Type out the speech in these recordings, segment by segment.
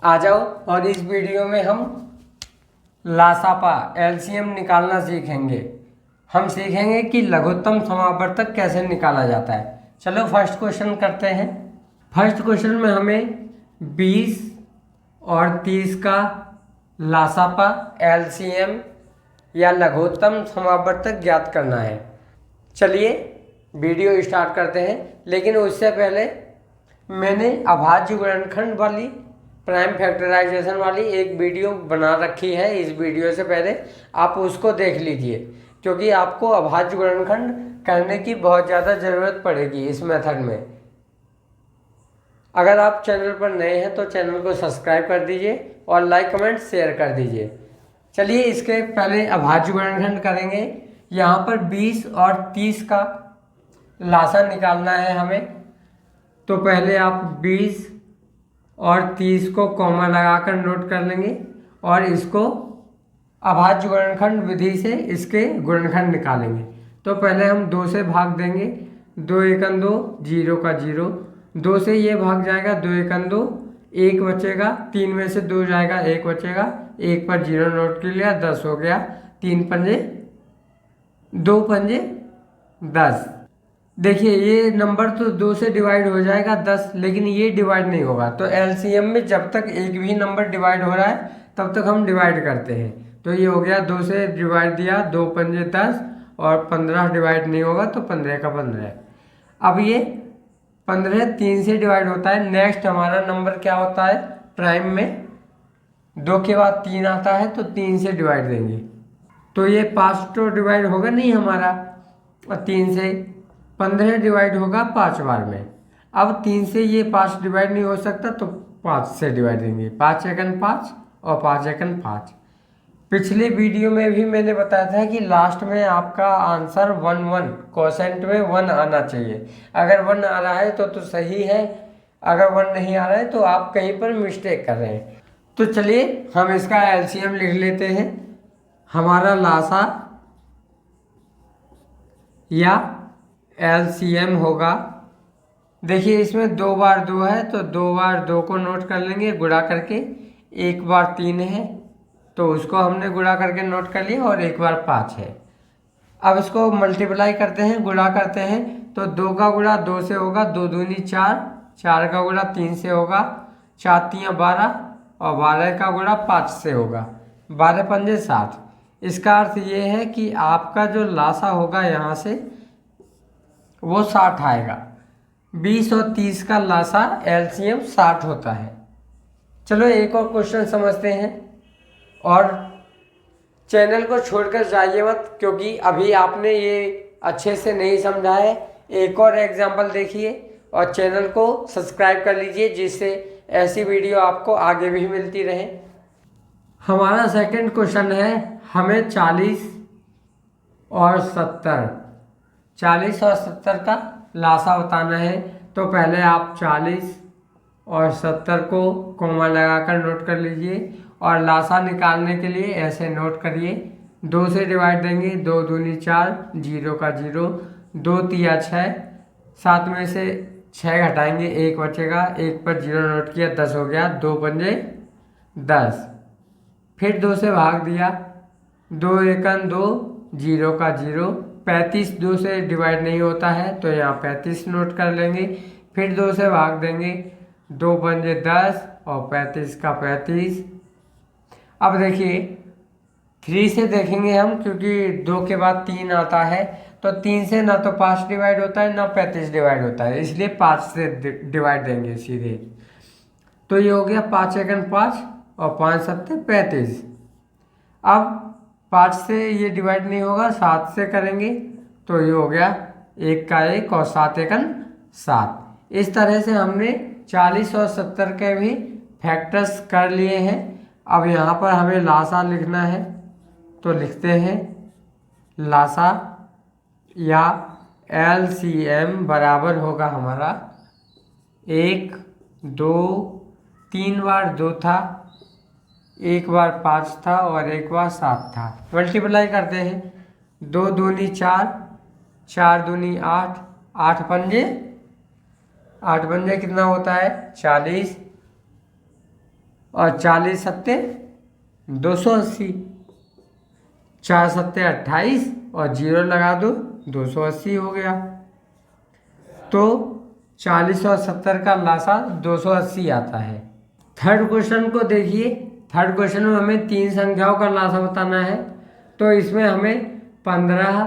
आ जाओ और इस वीडियो में हम लासापा एलसीएम निकालना सीखेंगे। हम सीखेंगे कि लघुत्तम समावर्तक कैसे निकाला जाता है। चलो फर्स्ट क्वेश्चन करते हैं। फर्स्ट क्वेश्चन में हमें 20 और 30 का लासापा एलसीएम या लघुत्तम समावर्तक ज्ञात करना है। चलिए वीडियो स्टार्ट करते हैं, लेकिन उससे पहले मैंने अभाज्य गुणनखंड वाली प्राइम फैक्टराइजेशन वाली एक वीडियो बना रखी है। इस वीडियो से पहले आप उसको देख लीजिए, क्योंकि आपको अभाज्य गुणनखंड करने की बहुत ज़्यादा ज़रूरत पड़ेगी इस मेथड में। अगर आप चैनल पर नए हैं तो चैनल को सब्सक्राइब कर दीजिए और लाइक कमेंट शेयर कर दीजिए। चलिए इसके पहले अभाज्य गुणनखंड करेंगे। यहाँ पर 20 और 30 का लासा निकालना है हमें। तो पहले आप 20 और 30 को कॉमा लगाकर नोट कर लेंगे और इसको अभाज्य गुणनखंड विधि से इसके गुणनखंड निकालेंगे। तो पहले हम 2 से भाग देंगे। 2 एकम 2, 0 का 0। 2 से ये भाग जाएगा, 2 एकम 2, 1 बचेगा। 3 में से 2 जाएगा, 1 बचेगा। 1 पर 0 नोट कर लिया, 10 हो गया। 3 पंजे 2 पंजे 10। देखिए ये नंबर तो 2 से डिवाइड हो जाएगा 10, लेकिन ये डिवाइड नहीं होगा। तो एलसीएम में जब तक एक भी नंबर डिवाइड हो रहा है तब तक हम डिवाइड करते हैं। तो ये हो गया, 2 से डिवाइड दिया, 2 पंजे 10 और 15 डिवाइड नहीं होगा तो 15 का 15। अब ये 15 3 से डिवाइड होता है। नेक्स्ट हमारा नंबर क्या होता है प्राइम में, 2 के बाद 3 आता है तो 3 से डिवाइड देंगे। तो ये 5 तो डिवाइड होगा नहीं हमारा, और 3 से 15 डिवाइड होगा 5 बार में। अब 3 से ये 5 डिवाइड नहीं हो सकता तो 5 से डिवाइड देंगे। 5 एकन 5 और 5 एकन 5। पिछले वीडियो में भी मैंने बताया था कि लास्ट में आपका आंसर 1 1 क्वोशेंट में 1 आना चाहिए। अगर 1 आ रहा है तो सही है, अगर 1 नहीं आ रहा है तो आप कहीं पर मिस्टेक कर रहे हैं। तो चलिए हम इसका एलसीएम लिख लेते हैं। हमारा लासा या एलसीएम होगा, देखिए इसमें 2 बार 2 है तो 2 बार 2 को नोट कर लेंगे गुणा करके। 1 बार 3 है तो उसको हमने गुणा करके नोट कर लिया, और 1 बार 5 है। अब इसको मल्टीप्लाई करते हैं, गुणा करते हैं। तो 2 का गुणा 2 से होगा, 2 दूनी 4, 4 का गुणा 3 से होगा, 4 तियाँ 12 और 12 का गुणा 5 से होगा। 12 पंजे 60। इसका अर्थ ये है कि आपका जो लासा होगा यहाँ से वो 60 आएगा। 20 और 30 का लासा एलसीएम 60 होता है। चलो एक और क्वेश्चन समझते हैं, और चैनल को छोड़कर जाइए मत, क्योंकि अभी आपने ये अच्छे से नहीं समझा है। एक और एग्जाम्पल देखिए और चैनल को सब्सक्राइब कर लीजिए, जिससे ऐसी वीडियो आपको आगे भी मिलती रहे। हमारा सेकंड क्वेश्चन है, हमें 40 और 70 का लासा बताना है। तो पहले आप 40 और 70 को कॉमा लगाकर नोट कर लीजिए, और लासा निकालने के लिए ऐसे नोट करिए। 2 से डिवाइड देंगे, 2 दूनी 4, 0 का 0, 2 तिया 6, 7 में से 6 घटाएंगे, 1 बचेगा। 1 पर 0 नोट किया, 10 हो गया। 2 पंजे 10। फिर 2 से भाग दिया, 2 एकन 2, 0 का 0। 35 2 से डिवाइड नहीं होता है तो यहाँ 35 नोट कर लेंगे। फिर 2 से भाग देंगे, 2 पंजे 10 और 35 का 35। अब देखिए 3 से देखेंगे हम, क्योंकि 2 के बाद 3 आता है। तो 3 से ना तो 5 डिवाइड होता है ना 35 डिवाइड होता है, इसलिए 5 से डिवाइड देंगे सीधे। तो ये हो गया 5 एकन 5 और 5 सत्ते 35। अब 5 से ये डिवाइड नहीं होगा, 7 से करेंगे तो ये हो गया 1 का 1 और 7 एकन 7। इस तरह से हमने 40 और 70 के भी फैक्टर्स कर लिए हैं। अब यहाँ पर हमें लासा लिखना है, तो लिखते हैं लासा या एलसीएम बराबर होगा हमारा 1 2 3 बार 2 था, 1 बार 5 था और 1 बार 7 था। मल्टीप्लाई करते हैं, 2 दूनी 4, 4 दूनी 8, 8 पंजे कितना होता है 40, और 40 सत्ते 280, 4 सत्ते 28 और 0 लगा दो, 280 हो गया। तो 40 और 70 का लासा 280 आता है। थर्ड क्वेश्चन को देखिए। थर्ड क्वेश्चन में हमें 3 संख्याओं का लासा बताना है। तो इसमें हमें 15,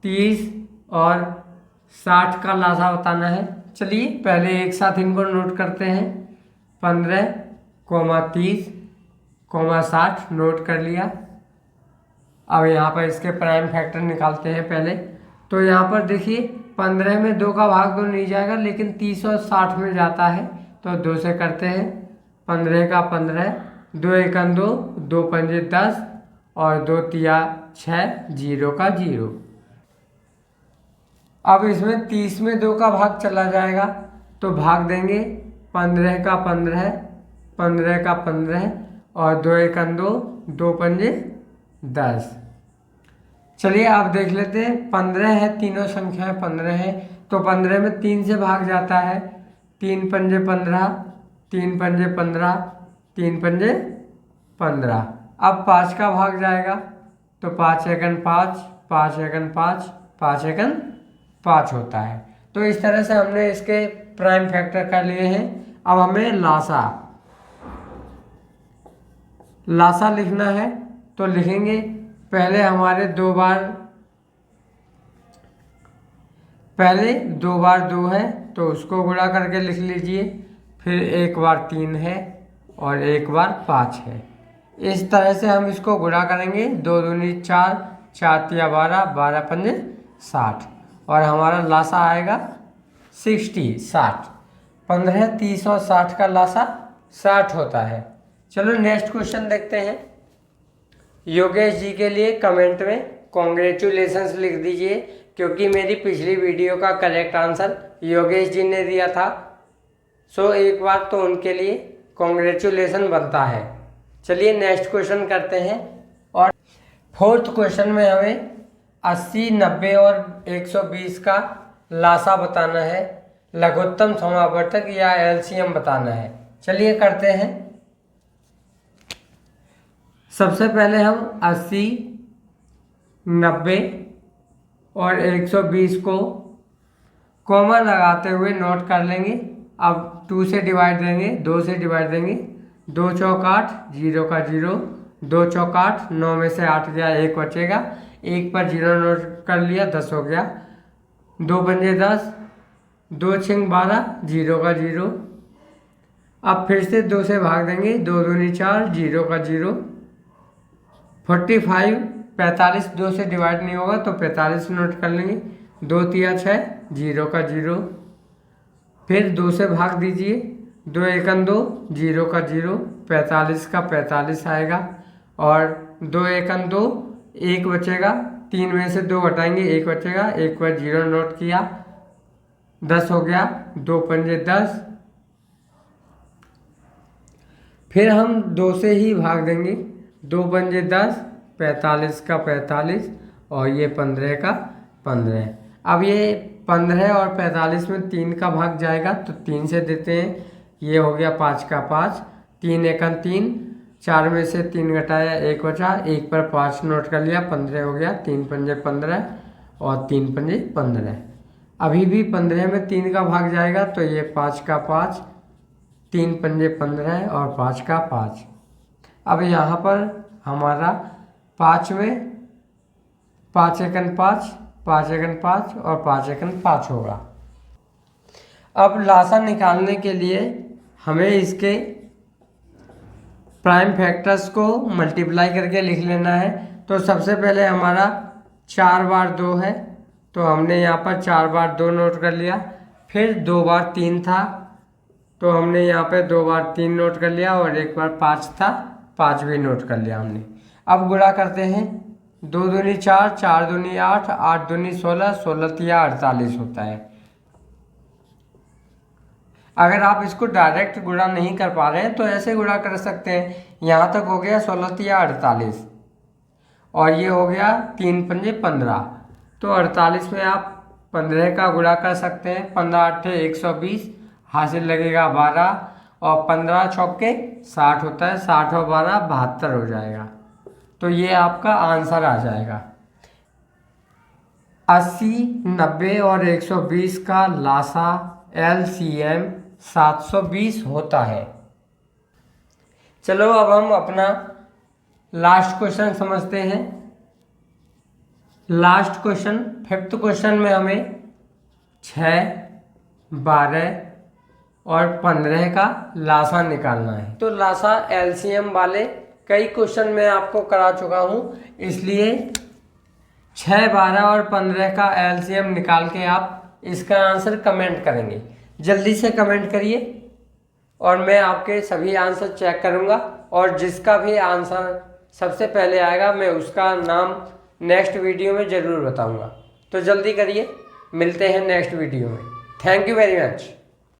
30 और 60 का लासा बताना है। चलिए पहले एक साथ इनको नोट करते हैं। 15, 30, 60 नोट कर लिया। अब यहाँ पर इसके प्राइम फैक्टर निकालते हैं पहले। तो यहाँ पर देखिए 15 में 2 का भाग तो नहीं जाएगा, लेकिन 30 और 60 में जाता है। तो 2 से करते हैं। 15 का 15, 2 एकम 2, 2 पंजे 10 और 2 तिया 6, 0 का 0। अब इसमें 30 में 2 का भाग चला जाएगा, तो भाग देंगे 15 का 15, 15 का 15 और 2 एकम 2, 2 पंजे 10। चलिए आप देख लेते हैं। 15 है, तीनों संख्याएं 15 है, तो 15 में 3 से भाग जाता है। 3 पंजे 15, 3 पंजे 15, 3 पंजे 15। अब 5 का भाग जाएगा, तो 5 एकम 5, 5 एकम 5, 5 एकम 5 होता है। तो इस तरह से हमने इसके प्राइम फैक्टर कर लिए हैं। अब हमें लासा लिखना है। तो लिखेंगे पहले हमारे 2 बार 2 है, तो उसको गुणा करके लिख लीजिए। फिर 1 बार 3 है और 1 बार 5 है। इस तरह से हम इसको गुणा करेंगे। 2 दूनी 4, 4 तिया 12, 12 पंजे 60 और हमारा लासा आएगा 60। 15, 30 और 60 का लासा 60 होता है। चलो नेक्स्ट क्वेश्चन देखते हैं। योगेश जी के लिए कमेंट में कॉन्ग्रेचुलेशंस लिख दीजिए, क्योंकि मेरी पिछली वीडियो का करेक्ट आंसर योगेश जी ने दिया था। सो एक बार तो उनके लिए कॉन्ग्रेचुलेशन बनता है। चलिए नेक्स्ट क्वेश्चन करते हैं। और फोर्थ क्वेश्चन में हमें 80, 90 और 120 का लासा बताना है, लघुत्तम समावर्तक या एलसीएम बताना है। चलिए करते हैं। सबसे पहले हम 80, 90 और 120 को कॉमा लगाते हुए नोट कर लेंगे। अब 2 से डिवाइड देंगे, 2 से डिवाइड देंगे। 2 चौक 8, 0 का 0, 2 चौक 8, 9 में से 8 गया, 1 बचेगा। 1 पर 0 नोट कर लिया, 10 हो गया। 2 पंजे 10, 2 छिंग 12, 0 का 0। अब फिर से 2 से भाग देंगे। 2 दूनी 4, 0 का 0। 45, 45 2 से डिवाइड नहीं होगा, तो 45 नोट कर लेंगे। 2 तिया 6, 0 का 0। फिर 2 से भाग दीजिए। 2 एकम 2, 0 का 0, 45 का 45 आएगा। और 2 एकम 2, 1 बचेगा। 3 में से 2 घटाएंगे, 1 बचेगा। 1 पर 0 नोट किया, 10 हो गया। 2 पंजे 10। फिर हम 2 से ही भाग देंगे। 2 पंजे 10, 45 का 45 और ये 15 का 15। अब ये 15 और 45 में 3 का भाग जाएगा, तो 3 से देते हैं। ये हो गया 5 का 5, 3 एकम 3, 4 में से 3 घटाया, 1 बचा। 1 पर 5 नोट कर लिया, 15 हो गया। 3 पंजे 15 और 3 पंजे 15। अभी भी 15 में 3 का भाग जाएगा, तो ये 5 का 5, 3 पंजे 15 और 5 का 5। अब यहाँ पर हमारा 5 में 5 एकम 5, 5 एकम 5 और 5 एकम 5 होगा। अब लासा निकालने के लिए हमें इसके प्राइम फैक्टर्स को मल्टीप्लाई करके लिख लेना है। तो सबसे पहले हमारा 4 बार 2 है, तो हमने यहाँ पर 4 बार 2 नोट कर लिया। फिर 2 बार 3 था, तो हमने यहाँ पे 2 बार 3 नोट कर लिया। और 1 बार 5 था, 5 भी नोट कर लिया हमने। अब गुणा करते हैं। 2 दूनी 4, 4 दूनी 8, 8 दूनी 16, 16 तिया 48 होता है। अगर आप इसको डायरेक्ट गुणा नहीं कर पा रहे हैं, तो ऐसे गुणा कर सकते हैं। यहाँ तक हो गया 16 तिया 48 और ये हो गया 3 पंजे 15। तो 48 में आप 15 का गुणा कर सकते हैं। 15 8 120, हासिल लगेगा 12 और 15 चौके 60 होता है, 60 और 12 72 हो जाएगा। तो ये आपका आंसर आ जाएगा। 80, 90 और 120 का लासा LCM 720 होता है। चलो अब हम अपना लास्ट क्वेश्चन समझते हैं। लास्ट क्वेश्चन, फिफ्थ क्वेश्चन में हमें 6, 12 और 15 का लासा निकालना है। तो लासा LCM वाले कई क्वेश्चन मैं आपको करा चुका हूँ, इसलिए 6, 12 और 15 का LCM निकाल के आप इसका आंसर कमेंट करेंगे। जल्दी से कमेंट करिए और मैं आपके सभी आंसर चेक करूँगा, और जिसका भी आंसर सबसे पहले आएगा मैं उसका नाम नेक्स्ट वीडियो में ज़रूर बताऊँगा। तो जल्दी करिए, मिलते हैं नेक्स्ट वीडियो में। Thank you very much.